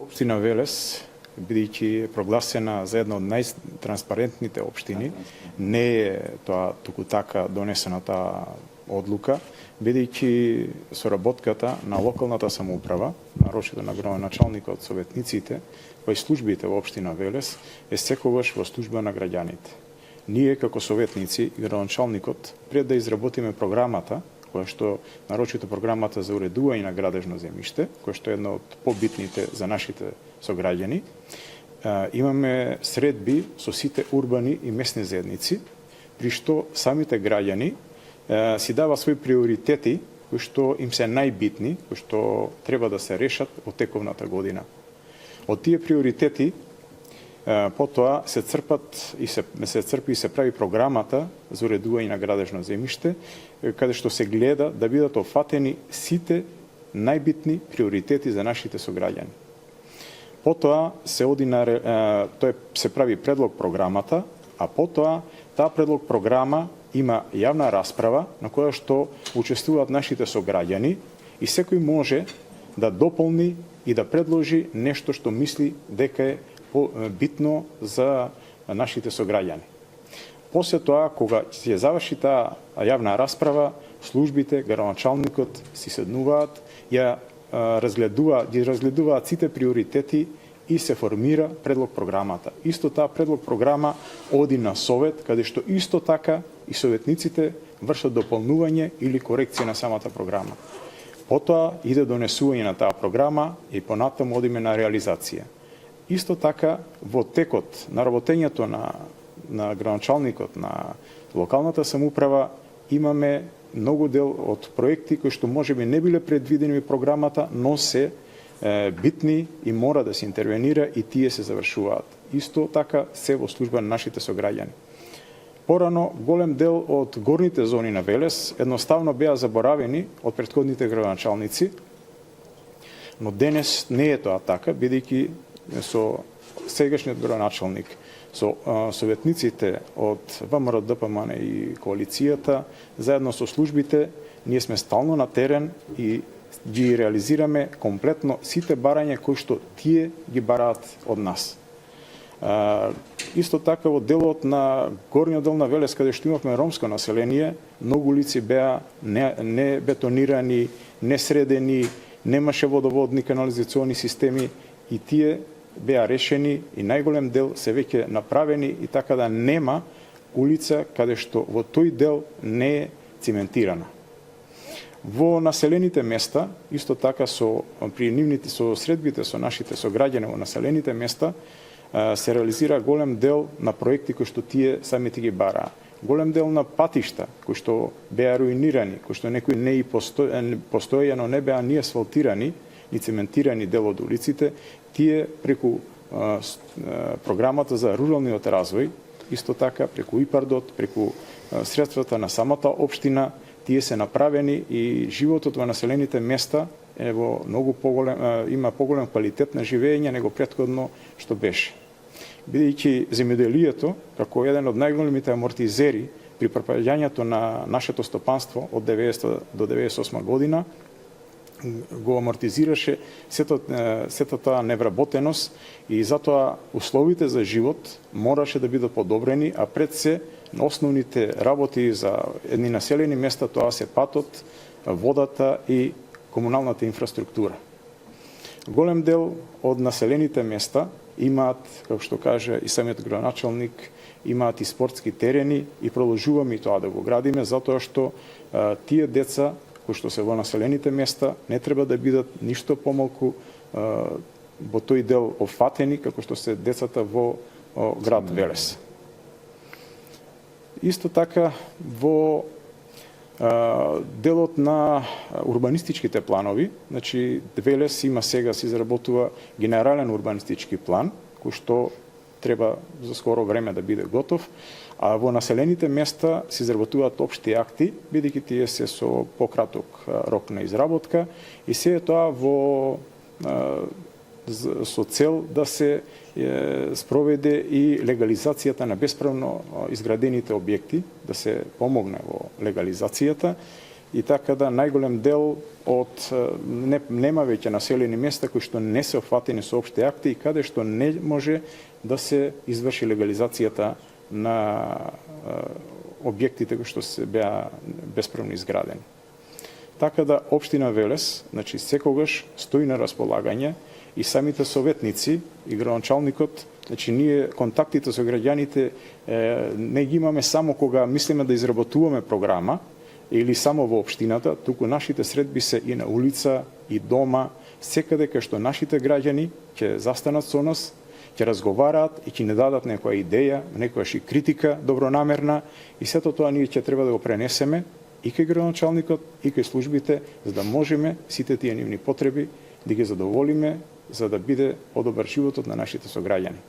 Општина Велес, бидејќи е прогласена за една од најтранспарентните општини, не е тоа туку така донесена таа одлука, бидејќи соработката на локалната самоуправа, нарочито на градоначалникот, советниците, па и службите во општина Велес е секогаш во служба на граѓаните. Ние како советници и градоначалникот пред да изработиме програмата, која што нарочито програмата за уредување на градежно земјиште, која што е една од побитните за нашите сограѓани, имаме средби со сите урбани и месни заедници, при што самите граѓани си дава своји приоритети кои што им се најбитни, кои што треба да се решат во тековната година. Од тие приоритети потоа се црпи и се прави програмата за уредување на градежно земјиште, каде што се гледа да бидат офатени сите најбитни приоритети за нашите сограѓани. Потоа се прави предлог програмата, а потоа таа предлог програма има јавна расправа на која што учествуваат нашите сограѓани и секој може да дополни и да предложи нешто што мисли дека е битно за нашите сограѓани. После тоа, кога се заврши таа јавна расправа, службите, градоначалникот си седнуваат, ги разгледуваат сите приоритети и се формира предлог програмата. Исто таа предлог програма оди на совет, каде што исто така и советниците вршат дополнување или корекција на самата програма. Потоа иде донесување на таа програма и понатаму одиме на реализација. Исто така, во текот на работењето на градоначалникот на локалната самоуправа имаме многу дел од проекти кои што можеби не биле предвидени во програмата, но се битни и мора да се интервенира и тие се завршуваат. Исто така се во служба на нашите сограѓани. Порано голем дел од горните зони на Велес едноставно беа заборавени од претходните градоначалници, но денес не е тоа така, бидејќи со сегашниот градоначалник, со советниците од ВМРО ДПМН и коалицијата, заедно со службите, ние сме стално на терен и ги реализираме комплетно сите барања кои што тие ги бараат од нас. Исто така во делот на горниот дел на Велес, каде што имавме ромско население, многу улици беа не бетонирани, не средени, немаше водоводни канализациони системи и тие беа решени и најголем дел се веќе направени и така да нема улица каде што во тој дел не е циментирана. Во населените места, исто така со средбите со нашите сограѓани во населените места, се реализира голем дел на проекти кои што тие самите ги бараа. Голем дел на патишта кои што беа руинирани, кои што некои не и постојано не беа ни асфалтирани, ни цементирани дел од улиците, тие преку програмата за руралниот развој, исто така преку ИПАРДот, преку средствата на самата општина, тие се направени и животот во населените места е во многу има поголем квалитет на живење него претходно што беше. Бидејќи земјоделието, како еден од најголемите амортизери при пропаѓањето на нашето стопанство од 90 до 98 година, го амортизираше сета таа невработеност и затоа условите за живот мораше да бидат подобрени, а пред се основните работи за едни населени места тоа се патот, водата и комуналната инфраструктура. Голем дел од населените места имаат, како што каже и самиот градоначалник, имаат и спортски терени и продолжуваме и тоа да го градиме, затоа што тие деца кои што се во населените места не треба да бидат ништо помалку во тој дел офатени како што се децата во град Велес. Исто така во делот на урбанистичките планови, значи Велес има сега се изработува генерален урбанистички план кој што треба за скоро време да биде готов, а во населените места се изработуваат општи акти, бидејќи тие се со пократок рок на изработка и се е тоа со цел да се спроведе и легализацијата на бесправно изградените објекти, да се помогне во легализацијата и така да најголем дел од нема веќе населени места кои што не се опфатени со општи акти и каде што не може да се изврши легализацијата на објектите кои што се беа бесправно изградени. Така да општина Велес, значи секогаш стои на располагање и самите советници и градоначалникот, значи ние контактите со граѓаните не ги имаме само кога мислиме да изработуваме програма или само во општината, туку нашите средби се и на улица, и дома, секаде кај што нашите граѓани ќе застанат со нас, ќе разговараат и ќе не дадат некоја идеја, некоја критика добронамерна и сето тоа ние ќе треба да го пренесеме и кај градоначалникот и кај службите, за да можеме сите тие нивни потреби да ги задоволиме, за да биде подобар животот на нашите сограѓани.